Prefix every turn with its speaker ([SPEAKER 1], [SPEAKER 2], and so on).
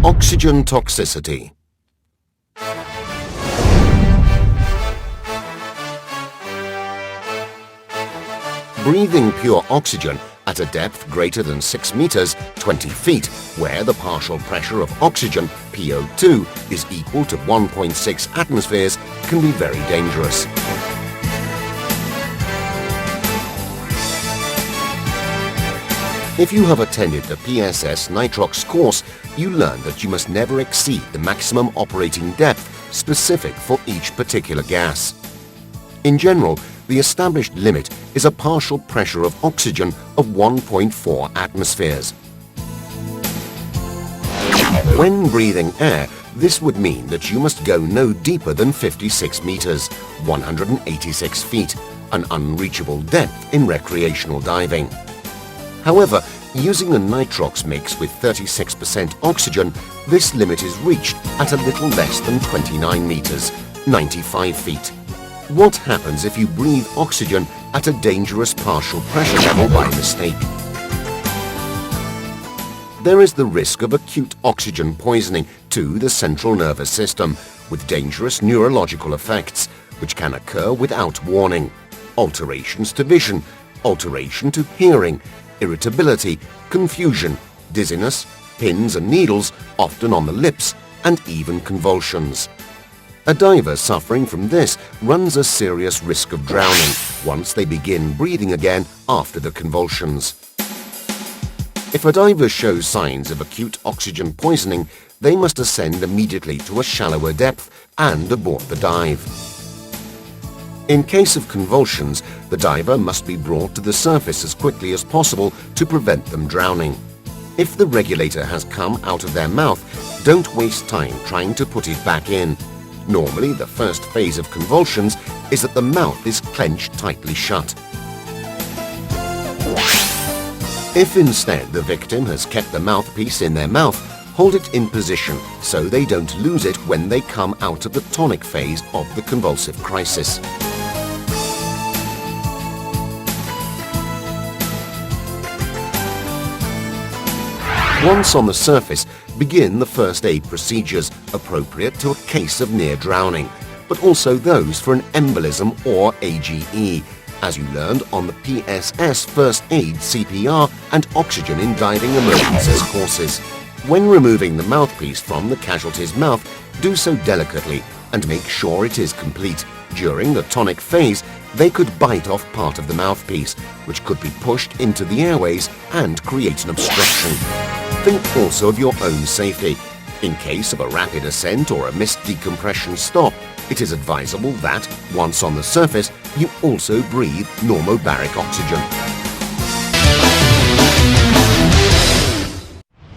[SPEAKER 1] Oxygen toxicity. Breathing pure oxygen at a depth greater than 6 meters, 20 feet, where the partial pressure of oxygen, PO2, is equal to 1.6 atmospheres, can be very dangerous. If you have attended the PSS nitrox course, you learned that you must never exceed the maximum operating depth specific for each particular gas. In general, the established limit is a partial pressure of oxygen of 1.4 atmospheres. When breathing air, this would mean that you must go no deeper than 56 meters, 186 feet, an unreachable depth in recreational diving. However, using a nitrox mix with 36% oxygen, this limit is reached at a little less than 29 meters, 95 feet. What happens if you breathe oxygen at a dangerous partial pressure level by mistake? There is the risk of acute oxygen poisoning to the central nervous system, with dangerous neurological effects, which can occur without warning. Alterations to vision, alteration to hearing, irritability, confusion, dizziness, pins and needles, often on the lips, and even convulsions. A diver suffering from this runs a serious risk of drowning once they begin breathing again after the convulsions. If a diver shows signs of acute oxygen poisoning, they must ascend immediately to a shallower depth and abort the dive. In case of convulsions, the diver must be brought to the surface as quickly as possible to prevent them drowning. If the regulator has come out of their mouth, don't waste time trying to put it back in. Normally, the first phase of convulsions is that the mouth is clenched tightly shut. If instead the victim has kept the mouthpiece in their mouth, hold it in position so they don't lose it when they come out of the tonic phase of the convulsive crisis. Once on the surface, begin the first aid procedures appropriate to a case of near drowning, but also those for an embolism or AGE, as you learned on the PSS First Aid, CPR and Oxygen in Diving Emergencies courses. When removing the mouthpiece from the casualty's mouth, do so delicately and make sure it is complete. During the tonic phase, they could bite off part of the mouthpiece, which could be pushed into the airways and create an obstruction. Think also of your own safety. In case of a rapid ascent or a missed decompression stop, it is advisable that, once on the surface, you also breathe normobaric oxygen.